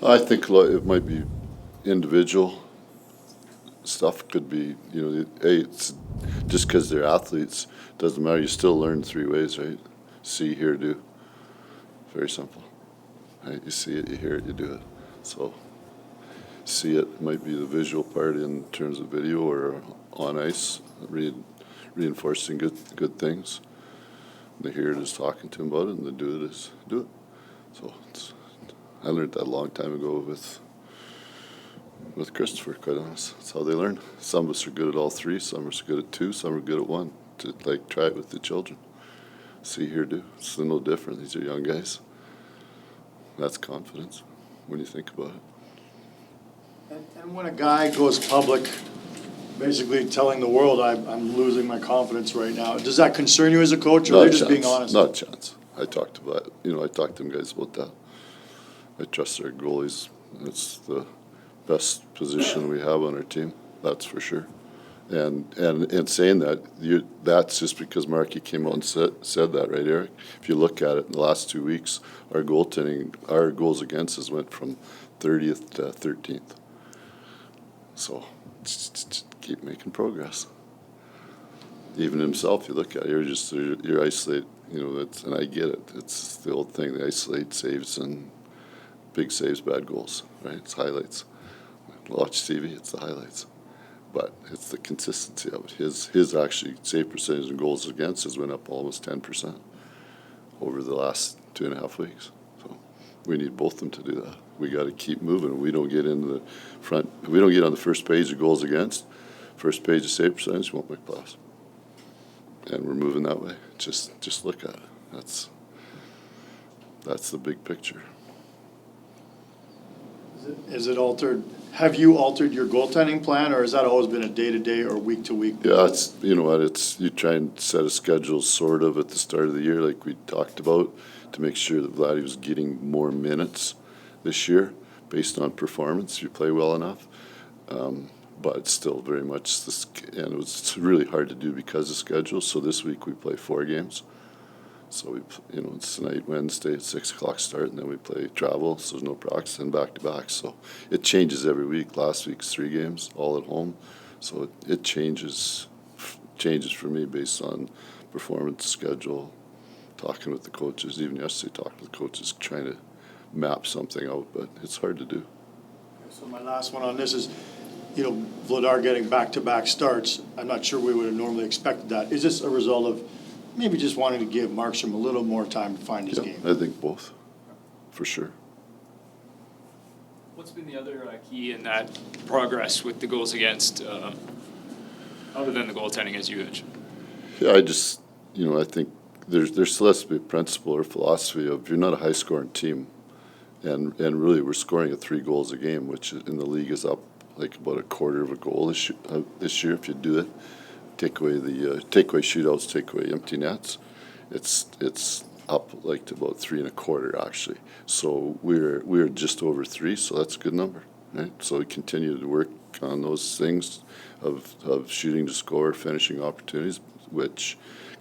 I think it might be individual stuff. Could be, it's just because they're athletes doesn't matter. You still learn three ways, right? See, hear, do. Very simple. Right? You see it, you hear it, you do it. So see it might be the visual part in terms of video or on ice, reinforcing good things. And the hear it is talking to them about it, and the do it is do it. So I learned that a long time ago with Christopher, quite honest. That's how they learn. Some of us are good at all three, some of us are good at two, some are good at one. To try it with the children. See, hear, do. It's no different. These are young guys. That's confidence when you think about it. And when a guy goes public, basically telling the world, I'm losing my confidence right now, does that concern you as a coach, or are they just being honest? Not a chance. I talked to them guys about that. I trust our goalies. It's the best position we have on our team. That's for sure. And saying that, that's just because Markey came out and said that, right, Eric? If you look at it in the last 2 weeks, our goaltending, our goals against us went from 30th to 13th. So just keep making progress. Even himself, you look at it, you're isolated. And I get it. It's the old thing: they isolate saves and big saves, bad goals. Right? It's highlights. Watch TV. It's the highlights. But it's the consistency of it. His actually save percentage and goals against has went up almost 10% over the last 2.5 weeks. So we need both of them to do that. We got to keep moving. We don't get into the front. We don't get on the first page of goals against, first page of save percentage, we won't make playoffs. And we're moving that way. Just look at it. That's the big picture. Is it altered? Have you altered your goaltending plan, or has that always been a day-to-day or week-to-week? Yeah, you try and set a schedule sort of at the start of the year, like we talked about, to make sure that Vladdy was getting more minutes this year based on performance. If you play well enough, but it's still very much and it's really hard to do because of schedule. So this week we play 4 games. So it's tonight, Wednesday at 6:00 start, and then we play travel, so there's no practice, and back-to-back. So it changes every week. Last week's 3 games, all at home. So it changes for me based on performance, schedule, talking with the coaches. Even yesterday, talking with the coaches, trying to map something out, but it's hard to do. So my last one on this is, Vladar getting back-to-back starts. I'm not sure we would have normally expected that. Is this a result of maybe just wanting to give Markstrom a little more time to find his game? I think both, for sure. What's been the other key in that progress with the goals against, other than the goaltending, as you mentioned? Yeah, I think there still has to be a principle or philosophy of, you're not a high-scoring team, and really we're scoring at 3 goals a game, which in the league is up like about a quarter of a goal this year if you do it. Take away shootouts, take away empty nets, it's up like to about 3 1/4 actually. So we're just over 3, so that's a good number, right? So we continue to work on those things of shooting to score, finishing opportunities, which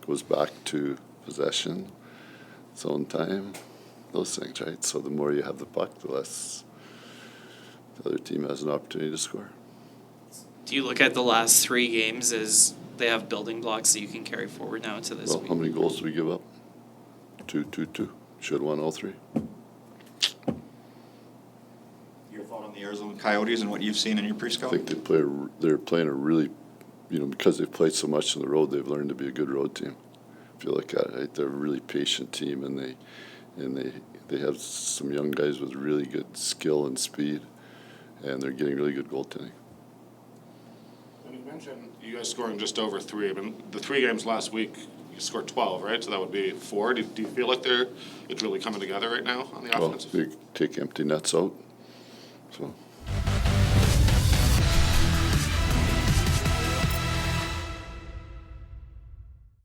goes back to possession, zone time, those things, right? So the more you have the puck, the less the other team has an opportunity to score. Do you look at the last 3 games as they have building blocks that you can carry forward now into this Well, week? how many goals did we give up? 2. Should have won all 3. Your thought on the Arizona Coyotes and what you've seen in your I pre-scout? think they're playing a really, because they've played so much on the road, they've learned to be a good road team. If you look at it, right, they're a really patient team, and they have some young guys with really good skill and speed, and they're getting really good goaltending. And you mentioned you guys scoring just over 3. I mean, the 3 games last week, you scored 12, right? So that would be 4. Do you feel like it's really coming together right now on the Well, offensive? they take empty nets out, so